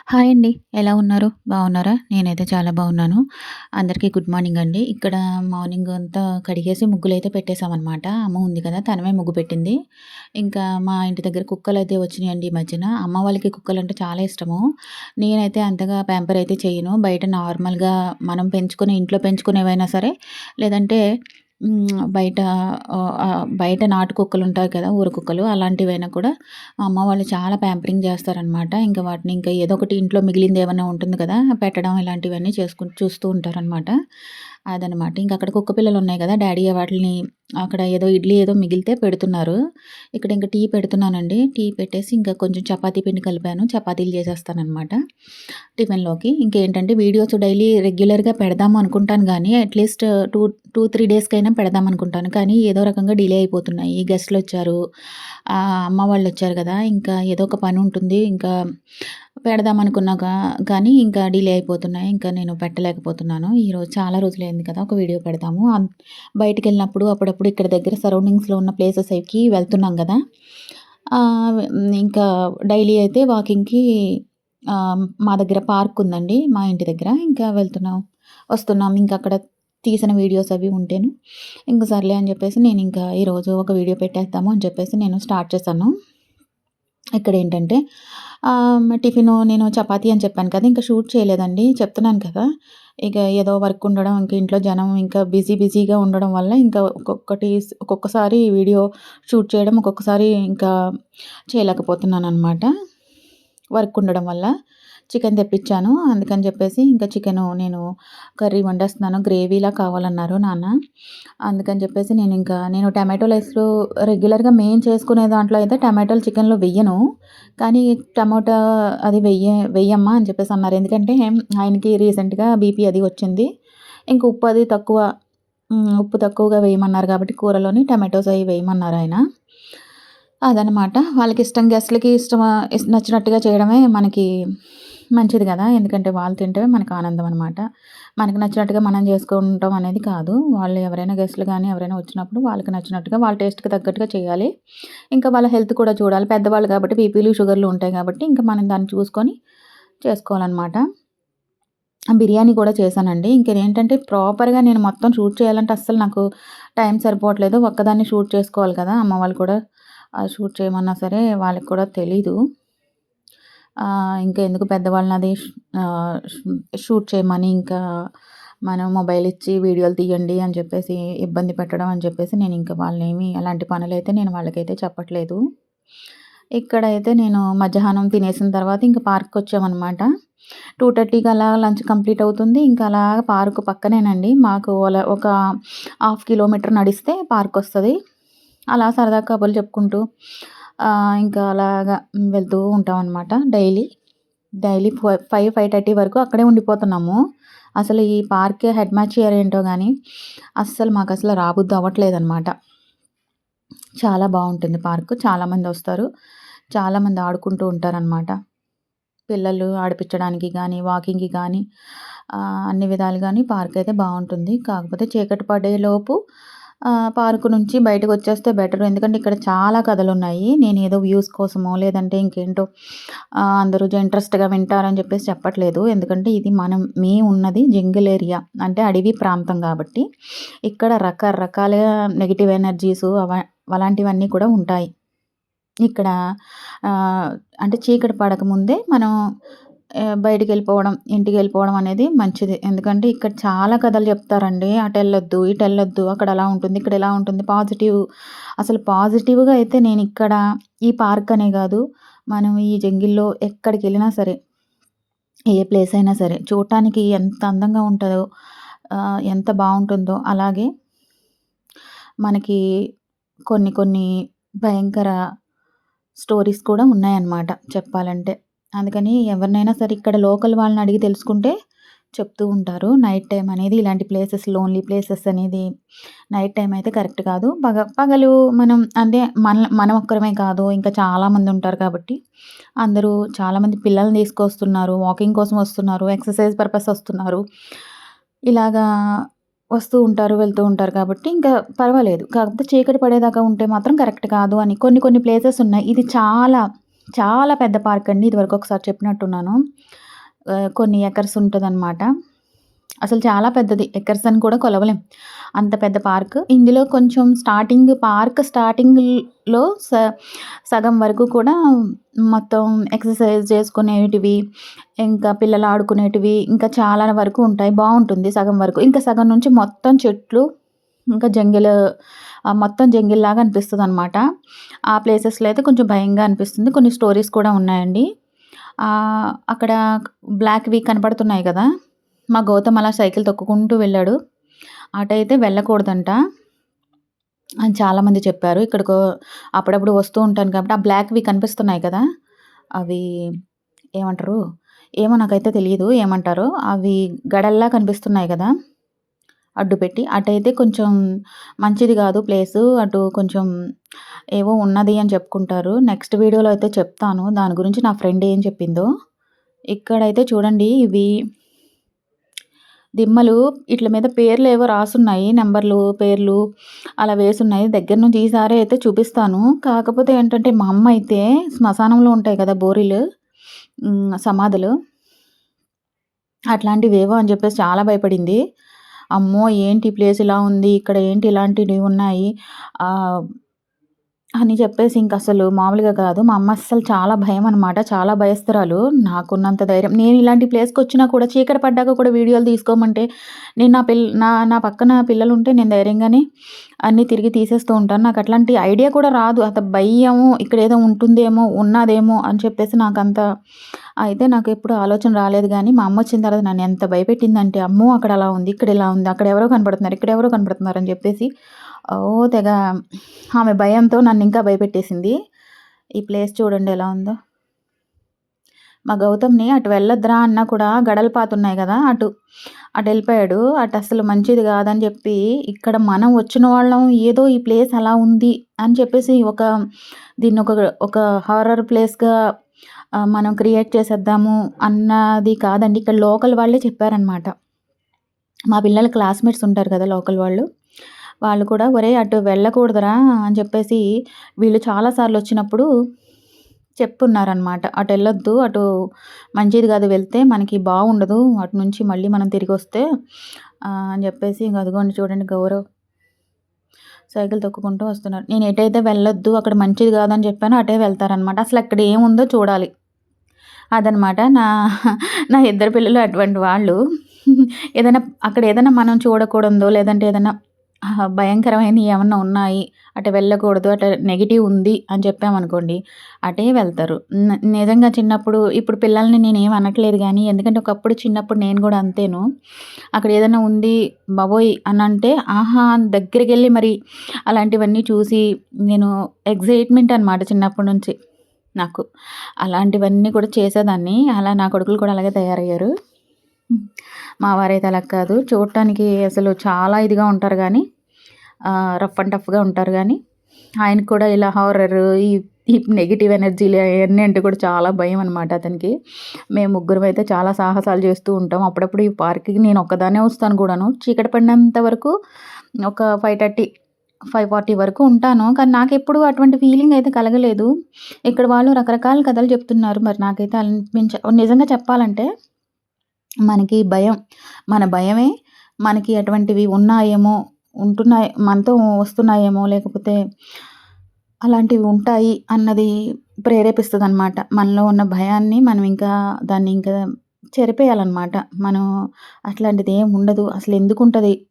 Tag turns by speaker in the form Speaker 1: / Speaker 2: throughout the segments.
Speaker 1: Hi అండి. ఎలా ఉన్నారు? బాగున్నారా? నేనైతే చాలా బాగున్నాను. అందరికీ గుడ్ మార్నింగ్ అండి. ఇక్కడ మార్నింగ్ అంతా కడిగేసి ముగ్గులైతే పెట్టేసామనమాట. అమ్మ ఉంది కదా! తనమే ముగ్గు పెట్టింది. ఇంకా మా ఇంటి దగ్గర కుక్కలైతే వచ్చినాయండి ఈ మధ్యన. అమ్మ వాళ్ళకి కుక్కలంటే చాలా ఇష్టము. నేనైతే అంతగా ప్యాంపర్ అయితే చేయను. బయట నార్మల్‌గా మనం పెంచుకునే ఇంట్లో పెంచుకునేవైనా సరే, లేదంటే బయట బయట నాటు కుక్కలుంటాయి కదా! ఊరు కుక్కలు అలాంటివైనా కూడా అమ్మ వాళ్ళు చాలా ప్యాంపరింగ్ చేస్తారనమాట. ఇంకా వాటిని ఇంకా ఏదో ఒకటి ఇంట్లో మిగిలింది ఏమన్నా ఉంటుంది కదా! పెట్టడం ఇలాంటివన్నీ చూస్తూ ఉంటారనమాట. అదనమాట. ఇంక అక్కడ కుక్క పిల్లలున్నాయి గదా! డ్యాడీ వాటిలిని అక్కడ ఏదో ఇడ్లీ ఏదో మిగిలితే పెడుతున్నారు. ఇక్కడ ఇంక టీ పెడుతున్నానండి. టీ పెట్టేసి ఇంకా కొంచెం చపాతీ పిండి కలిపాను. చపాతీలు చేసేస్తాననమాట టిఫిన్‌లోకి. ఇంకేంటంటే వీడియోస్ డైలీ రెగ్యులర్‌గా పెడదాం అనుకుంటాను గానీ అట్‌లీస్ట్ 3 డేస్‌కైనా పెడదాం అనుకుంటాను. కానీ ఏదో రకంగా డిలే అయిపోతున్నాయి. గెస్ట్‌లొచ్చారు. అమ్మ వాళ్ళొచ్చారు గదా! ఇంకా ఏదో ఒక పనుంటుంది. ఇంకా పెడదాం అనుకున్నాగా కానీ ఇంకా డిలే అయిపోతున్నాయి. ఇంకా నేను పెట్టలేకపోతున్నాను. ఈరోజు చాలా రోజులైంది కదా! ఒక వీడియో పెడదాము. బయటికెళ్ళినప్పుడు అప్పుడప్పుడు ఇక్కడ దగ్గర సరౌండింగ్స్‌లో ఉన్న ప్లేసెస్‌కి వెళ్తున్నాం గదా! ఇంకా డైలీ అయితే వాకింగ్‌కి మా దగ్గర పార్క్ ఉందండి. మా ఇంటి దగ్గర. ఇంకా వెళ్తున్నాం, వస్తున్నాం. ఇంకా అక్కడ తీసిన వీడియోస్ అవి ఉంటేను ఇంక సర్లే అని చెప్పేసి నేనింకా ఈరోజు ఒక వీడియో పెట్టేద్దాము అని చెప్పేసి నేను స్టార్ట్ చేశాను. ఇక్కడేంటంటే టిఫిను నేను చపాతీ అని చెప్పాను కదా! ఇంక షూట్ చేయలేదండి. చెప్తున్నాను కదా! ఇక ఏదో వర్క్ ఉండడం, ఇంక ఇంట్లో జనం ఇంకా బిజీగా ఉండడం వల్ల ఇంకా ఒక్కొక్కసారి వీడియో షూట్ చేయడం, ఒక్కొక్కసారి ఇంకా చేయలేకపోతున్నాననమాట. వర్క్ ఉండడం వల్ల. చికెన్ తెప్పిచ్చాను. అందుకని చెప్పేసి ఇంకా చికెను నేను కర్రీ వండేస్తున్నాను. గ్రేవీలా కావాలన్నారు నాన్న. అందుకని చెప్పేసి నేను టమాటో రైస్‌లో రెగ్యులర్‌గా మేము చేసుకునే దాంట్లో అయితే టమాటాలు చికెన్‌లో వెయ్యను. కానీ టమోటా అది వెయ్యమ్మా అని చెప్పేసి అన్నారు. ఎందుకంటే ఆయనకి రీసెంట్‌గా బీపీ అది వచ్చింది. ఇంక ఉప్పు అది తక్కువ ఉప్పు తక్కువగా వేయమన్నారు కాబట్టి కూరలోని టమాటోస్ అయి వేయమన్నారాయన. అదనమాట. వాళ్ళకిష్టం గెస్ట్‌లకి నచ్చినట్టుగా చేయడమే మనకి మంచిది గదా! ఎందుకంటే వాళ్ళు తింటే మనకు ఆనందం అనమాట. మనకు నచ్చినట్టుగా మనం జేసుకుంటాం అనేది కాదు. వాళ్ళు ఎవరైనా గెస్ట్‌లు గానీ ఎవరైనా వచ్చినప్పుడు వాళ్ళకి నచ్చినట్టుగా వాళ్ళ టేస్ట్‌కి తగ్గట్టుగా చేయాలి. ఇంకా వాళ్ళ హెల్త్ కూడా చూడాలి. పెద్దవాళ్ళు కాబట్టి బీపీలు, షుగర్‌లు ఉంటాయి కాబట్టి ఇంకా మనం దాన్ని చూసుకొని చేసుకోవాలనమాట. బిర్యానీ కూడా చేశానండి. ఇంకేంటంటే ప్రాపర్‌గా నేను మొత్తం షూట్ చేయాలంటే అస్సలు నాకు టైం సరిపోవట్లేదు. ఒక్కదాన్ని షూట్ చేసుకోవాలి కదా! అమ్మ వాళ్ళు కూడా షూట్ చేయమన్నా సరే వాళ్ళకి కూడా తెలీదు. ఇంకా ఎందుకు పెద్దవాళ్ళని ఆహ్, షూట్ చేయమని ఇంకా మనం మొబైల్ ఇచ్చి వీడియోలు తీయండి అని చెప్పేసి ఇబ్బంది పెట్టడం అని చెప్పేసి నేనింక వాళ్ళనేమి అలాంటి పనులైతే నేను వాళ్ళకైతే చెప్పట్లేదు. ఇక్కడైతే నేను మధ్యాహ్నం తినేసిన తర్వాత ఇంక పార్క్‌కొచ్చామనమాట. 2:30కి అలా లంచ్ కంప్లీట్ అవుతుంది. ఇంకా అలాగ పార్క్ పక్కనేనండి. మాకు ఒక హాఫ్ కిలోమీటర్ నడిస్తే పార్కొస్తది. అలా సరదాగా కబుర్లు చెప్పుకుంటూ ఇంకా అలాగా వెళ్తూ ఉంటామనమాట డైలీ. డైలీ 5:30 వరకు అక్కడే ఉండిపోతున్నాము. అసలు ఈ పార్క్ హెడ్ మాస్టర్ ఏంటో గానీ మాకసలు రాబుద్ది అవ్వట్లేదనమాట. చాలా బావుంటుంది పార్కు. చాలామందొస్తారు. చాలామంది ఆడుకుంటూ ఉంటారనమాట. పిల్లలు ఆడిపిచ్చడానికి గానీ, వాకింగ్‌కి గానీ అన్ని విధాలుగాని పార్కయితే బావుంటుంది. కాకపోతే చీకటి పడేలోపు పార్కు నుంచి బయటకొచ్చేస్తే బెటరు. ఎందుకంటే ఇక్కడ చాలా కథలున్నాయి. నేనేదో వ్యూస్ కోసమో, లేదంటే ఇంకేంటో అందరూ ఇంట్రెస్ట్‌గా వింటారని చెప్పేసి చెప్పట్లేదు. ఎందుకంటే ఇది మేమున్నది జంగిల్ ఏరియా. అంటే అడవి ప్రాంతం గాబట్టి, ఇక్కడ రకరకాలుగా నెగెటివ్ ఎనర్జీసు అలాంటివన్నీ కూడా ఉంటాయి. ఇక్కడ అంటే చీకటి పడకముందే మనం బయటికెళ్ళిపోవడం, ఇంటికెళ్ళిపోవడం అనేది మంచిది. ఎందుకంటే ఇక్కడ చాలా కథలు చెప్తారండి. అటెళ్ళొద్దు, ఇటెళ్ళొద్దు, అక్కడ అలా ఉంటుంది, ఇక్కడ ఇలా ఉంటుంది. అసలు పాజిటివ్‌గా అయితే నేనిక్కడ ఈ పార్క్ అనే గాదు, మనం ఈ జంగిల్‌లో ఎక్కడికెళ్ళినా సరే, ఏ ప్లేస్ అయినా సరే చూడటానికి ఎంత అందంగా ఉంటదో, ఎంత బావుంటుందో అలాగే మనకి కొన్ని కొన్ని భయంకర స్టోరీస్ కూడా ఉన్నాయన్నమాట చెప్పాలంటే. అందుకని ఎవరినైనా సరే ఇక్కడ లోకల్ వాళ్ళని అడిగి తెలుసుకుంటే చెప్తూ ఉంటారు. నైట్ టైమ్ అనేది ఇలాంటి ప్లేసెస్ లోన్లీ ప్లేసెస్ అనేది నైట్ టైమ్ అయితే కరెక్ట్ కాదు. పగలు మనం అంటే మనం ఒక్కరమే కాదు ఇంకా చాలామంది ఉంటారు కాబట్టి అందరూ చాలామంది పిల్లల్ని తీసుకొస్తున్నారు. వాకింగ్ కోసం వస్తున్నారు. ఎక్సర్సైజ్ పర్పస్ వస్తున్నారు. ఇలాగా వస్తూ ఉంటారు, వెళ్తూ ఉంటారు కాబట్టి ఇంకా పర్వాలేదు. కాకపోతే చీకటి పడేదాకా ఉంటే మాత్రం కరెక్ట్ కాదు అని కొన్ని కొన్ని ప్లేసెస్ ఉన్నాయి. ఇది చాలా చాలా పెద్ద పార్క్ అండి. ఇదివరకు ఒకసారి చెప్పినట్టున్నాను. కొన్ని ఎకర్స్ ఉంటదనమాట. అసలు చాలా పెద్దది. ఎకర్స్ అని కూడా కొలవలేం. అంత పెద్ద పార్క్. ఇందులో కొంచెం స్టార్టింగ్‌లో సగం వరకు కూడా మొత్తం ఎక్సర్‌సైజ్ చేసుకునేటివి, ఇంకా పిల్లలు ఆడుకునేటివి, ఇంకా చాలా వరకు ఉంటాయి. బావుంటుంది సగం వరకు. ఇంకా సగం నుంచి మొత్తం చెట్లు, ఇంకా మొత్తం జంగిల్‌లాగా అనిపిస్తదనమాట. ఆ ప్లేసెస్‌లో అయితే కొంచెం భయంగా అనిపిస్తుంది. కొన్ని స్టోరీస్ కూడా ఉన్నాయండి. అక్కడ బ్లాక్‌వి కనపడుతున్నాయి గదా! మా గౌతమ్ అలా సైకిల్ తొక్కుకుంటూ వెళ్ళాడు. అటైతే వెళ్ళకూడదంట అని చాలామంది చెప్పారు. అప్పుడప్పుడు వస్తూ ఉంటాను కాబట్టి, ఆ బ్లాక్‌వి కనిపిస్తున్నాయి కదా! అవి ఏమంటారు? ఏమో నాకైతే తెలీదు ఏమంటారో? అవి గడల్లా కనిపిస్తున్నాయి గదా! అడ్డుపెట్టి. అటైతే కొంచెం మంచిది గాదు ప్లేసు. అటు కొంచెం ఏవో ఉన్నది అని చెప్పుకుంటారు. నెక్స్ట్ వీడియోలో అయితే చెప్తాను. దాని గురించి నా ఫ్రెండ్ ఏం చెప్పిందో. ఇక్కడైతే చూడండి ఇవి దిమ్మలు ఈట్ల మీద పేర్లేవో రాసున్నాయి. నంబర్లు, పేర్లు అలా వేసున్నాయి. దగ్గర నుంచి ఈసారి అయితే చూపిస్తాను. కాకపోతే ఏంటంటే, మా అమ్మ అయితే శ్మశానంలో ఉంటాయి కదా! సమాధులు. అట్లాంటివేవో అని చెప్పేసి చాలా భయపడింది. అమ్మో! ఏంటి ఈ ప్లేస్ ఇలా ఉంది. ఇక్కడ ఏంటి ఇలాంటివి ఉన్నాయి. ఆహ్, అని చెప్పేసి ఇంకసలు మామూలుగా కాదు. మా అమ్మ అస్సలు చాలా భయమనమాట. చాలా భయస్తురాలు. నాకున్నంత ధైర్యం నేను ఇలాంటి ప్లేస్‌కొచ్చినా కూడా చీకటి పడ్డాక కూడా వీడియోలు తీసుకోమంటే, నేను నా పక్కన పిల్లలుంటే నేను ధైర్యంగానే అన్నీ తిరిగి తీసేస్తూ ఉంటాను. నాకట్లాంటి ఐడియా కూడా రాదు. భయము ఇక్కడేదో ఉంటుందేమో, ఉన్నాదేమో అని చెప్పేసి అయితే నాకెప్పుడు ఆలోచన రాలేదు గానీ, మా అమ్మొచ్చిన తర్వాత నన్నెంత భయపెట్టిందంటే, అమ్మో! అక్కడ అలా ఉంది, ఇక్కడ ఇలా ఉంది, అక్కడెవరో కనపడుతున్నారు, ఇక్కడెవరో కనపడుతున్నారు అని చెప్పేసి తెగ ఆమె భయంతో నన్నింకా భయపెట్టేసింది. ఈ ప్లేస్ చూడండి ఎలా ఉందో. మా గౌతమ్‌ని అటు వెళ్ళొద్దురా అన్నా కూడా గడలు పాతున్నాయి గదా! అటెళ్ళిపోయాడు. అటసలు మంచిది గాదని జెప్పి, ఇక్కడ మనం వచ్చిన వాళ్ళం ఏదో ఈ ప్లేస్ అలా ఉంది అని చెప్పేసి దీన్నొక ఒక హారర్ ప్లేస్‌గా మనం క్రియేట్ చేసేద్దాము అన్నది కాదండి. ఇక్కడ లోకల్ వాళ్ళే చెప్పారనమాట. మా పిల్లల క్లాస్‌మేట్స్ ఉంటారు కదా! లోకల్ వాళ్ళు. వాళ్ళు కూడా "ఒరేయ్! అటు వెళ్ళకూడదురా" అని చెప్పేసి వీళ్ళు చాలా సార్లొచ్చినప్పుడు చెప్పున్నారనమాట. "అటెళ్ళొద్దు. అటు మంచిది కాదు వెళ్తే మనకి బావుండదు. అటు నుంచి మళ్ళీ మనం తిరిగొస్తే" అని చెప్పేసి ఇంక అదిగోండి చూడండి సైకిల్ తొక్కుకుంటూ వస్తున్నారు. నేను ఎటైతే వెళ్ళొద్దు అక్కడ మంచిది కాదని చెప్పానో అటే వెళ్తారనమాట. అసలక్కడ ఏముందో చూడాలి. అదనమాట. నా ఇద్దరు పిల్లలు అటువంటి వాళ్ళు. అక్కడ ఏదైనా మనం చూడకూడందో లేదంటే ఏదన్నా భయంకరమైనయి ఏమన్నా ఉన్నాయి. అటు వెళ్ళకూడదు. అటు నెగెటివ్ ఉంది అని చెప్పామనుకోండి, అటే వెళ్తారు. నిజంగా ఇప్పుడు పిల్లల్ని నేనేమి అనట్లేదు గానీ, ఎందుకంటే ఒకప్పుడు చిన్నప్పుడు నేను గూడా అంతేను. అక్కడ ఏదైనా ఉంది బాబోయ్! అనంటే ఆహా! అని దగ్గరికెళ్ళి మరి అలాంటివన్నీ చూసి నేను ఎక్సైట్‌మెంట్ అనమాట చిన్నప్పటి నుంచి నాకు. అలాంటివన్నీ కూడా చేసేదాన్ని. అలా నా కొడుకులు కూడా అలాగే తయారయ్యారు. మా వారైతే అలా కాదు. చూడటానికి అసలు చాలా ఇదిగా ఉంటారు గానీ, రఫ్ అండ్ టఫ్‌గా ఉంటారు గానీ, ఆయనకి కూడా ఇలా హారరు, ఈ ఈ నెగెటివ్ ఎనర్జీలు అయన్నీ అంటే కూడా చాలా భయమనమాట అతనికి. మేము ముగ్గురమైతే చాలా సాహసాలు చేస్తూ ఉంటాం. అప్పుడప్పుడు ఈ పార్క్‌కి నేను ఒక్కదాన్నే వస్తాను కూడాను. చీకటి పడినంత వరకు ఒక 5:30, 5:40 వరకు ఉంటాను. కానీ నాకెప్పుడు అటువంటి ఫీలింగ్ అయితే కలగలేదు. ఇక్కడ వాళ్ళు రకరకాల కథలు చెప్తున్నారు. మరి నాకైతే నిజంగా చెప్పాలంటే మనకి భయం. మన భయమే మనకి అటువంటివి ఉన్నాయేమో, మనతో వస్తున్నాయేమో, లేకపోతే అలాంటివి ఉంటాయి అన్నది ప్రేరేపిస్తదనమాట. మనలో ఉన్న భయాన్ని మనం దాన్ని చెరిపేయాలనమాట. మనం అట్లాంటిదేం ఉండదు. అసలెందుకుంటది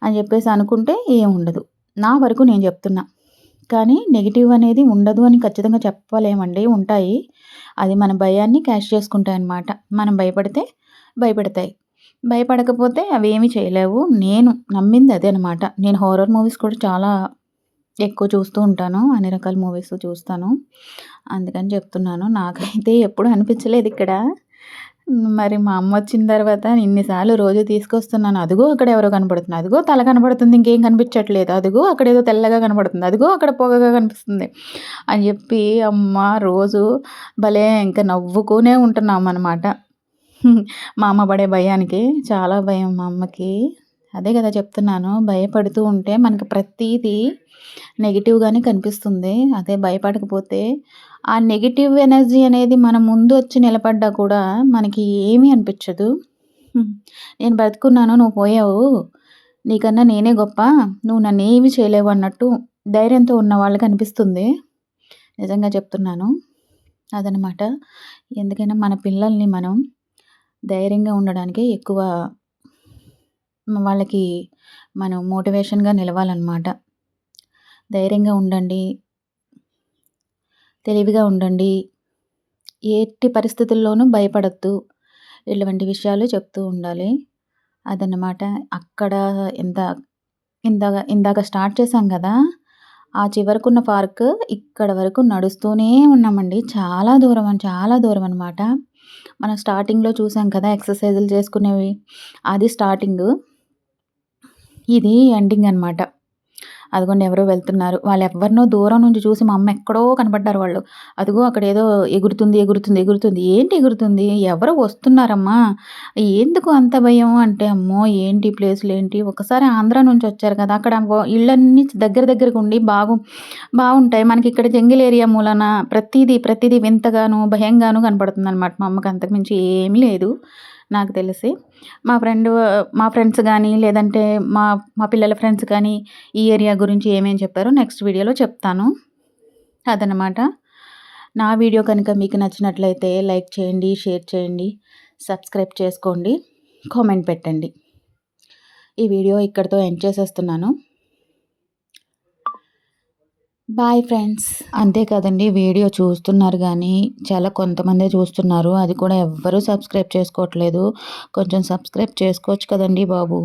Speaker 1: అని జెప్పేసి అనుకుంటే ఏముండదు. నా వరకు నేను జెప్తున్నా. కానీ నెగెటివ్ అనేది ఉండదు అని ఖచ్చితంగా చెప్పలేమండి. ఉంటాయి. అది మన భయాన్ని క్యాష్ చేసుకుంటాయన్నమాట. మనం భయపడితే భయపెడతాయి. భయపడకపోతే అవేమి చేయలేవు. నేను నమ్మింది అదే అనమాట. నేను హారర్ మూవీస్ కూడా చాలా ఎక్కువ చూస్తూ ఉంటాను. అన్ని రకాల మూవీస్ చూస్తాను. అందుకని చెప్తున్నాను. నాకైతే ఎప్పుడు అనిపించలేదిక్కడ. మరి మా అమ్మొచ్చిన తర్వాత ఇన్ని సార్లు రోజు తీసుకొస్తున్నాను. అదిగో అక్కడ ఎవరో కనపడుతుంది. అదిగో తల కనపడుతుంది. ఇంకేం కనిపించట్లేదు. అదిగో అక్కడేదో తెల్లగా కనపడుతుంది. అదిగో అక్కడ పొగగా కనిపిస్తుంది అని చెప్పి అమ్మ రోజు భలే ఇంక నవ్వుకునే ఉంటున్నామనమాట. మా అమ్మ పడే భయానికి. చాలా భయం మా అమ్మకి. అదే కదా చెప్తున్నాను. భయపడుతూ ఉంటే మనకు ప్రతీదీ నెగెటివ్‌గానే కనిపిస్తుంది. అదే భయపడకపోతే ఆ నెగెటివ్ ఎనర్జీ అనేది మన ముందు వచ్చి నిలబడ్డా కూడా మనకి ఏమీ అనిపించదు. నేను బ్రతుకున్నాను, నువ్వు పోయావు. నీకన్నా నేనే గొప్ప. నువ్వు నన్నేమి చేయలేవు అన్నట్టు ధైర్యంతో ఉన్న వాళ్ళకి అనిపిస్తుంది. నిజంగా చెప్తున్నాను. అదనమాట. ఎందుకైనా మన పిల్లల్ని మనం ధైర్యంగా ఉండడానికే ఎక్కువ వాళ్ళకి మనం మోటివేషన్‌గా నిలవాలనమాట. ధైర్యంగా ఉండండి. తెలివిగా ఉండండి. ఎట్టి పరిస్థితుల్లోనూ భయపడొద్దు. ఇటువంటి విషయాలు చెప్తూ ఉండాలి. అదన్నమాట. అక్కడ ఇంత ఇందాక స్టార్ట్ చేశాం గదా! ఆ చివరకున్న పార్క్ ఇక్కడ వరకు నడుస్తూనే ఉన్నామండి. చాలా దూరం అనమాట. మనం స్టార్టింగ్‌లో చూసాం కదా! ఎక్సర్‌సైజులు చేసుకునేవి. అది స్టార్టింగు. ఇది ఎండింగ్ అనమాట. అదిగోండి ఎవరో వెళ్తున్నారు. వాళ్ళెవ్వరినో దూరం నుంచి చూసి మా అమ్మ ఎక్కడో కనపడ్డారు వాళ్ళు. అదిగో అక్కడేదో ఎగురుతుంది. ఏంటి ఎగురుతుంది? ఎవరో వస్తున్నారమ్మా! ఎందుకు అంత భయం అంటే, అమ్మో! ఏంటి ఈ ప్లేసులేంటి? ఒకసారి ఆంధ్ర నుంచి వచ్చారు కదా! అక్కడ ఇళ్ళన్నీ దగ్గరగా ఉండి బావుంటాయి. మనకిక్కడ జంగిల్ ఏరియా మూలాన ప్రతీదీ వింతగాను, భయంగాను కనపడుతుందనమాట. మా అమ్మకి అంతకు మించి ఏమీ లేదు నాకు తెలిసి. మా ఫ్రెండ్స్ గానీ, లేదంటే మా మా పిల్లల ఫ్రెండ్స్ కానీ, ఈ ఏరియా గురించి ఏమేం చెప్పారో నెక్స్ట్ వీడియోలో చెప్తాను. అదనమాట. నా వీడియో కనుక మీకు నచ్చినట్లయితే లైక్ చేయండి, షేర్ చేయండి, సబ్స్క్రైబ్ చేసుకోండి, కామెంట్ పెట్టండి. ఈ వీడియో ఇక్కడితో ఎండ్ చేసేస్తున్నాను. Bye friends. అంతే కదండీ! వీడియో చూస్తున్నారు గానీ, చాలా కొంతమందే చూస్తున్నారు. అది కూడా ఎవ్వరూ సబ్స్క్రైబ్ చేసుకోవట్లేదు. కొంచెం సబ్స్క్రైబ్ చేసుకోవచ్చు కదండీ బాబు!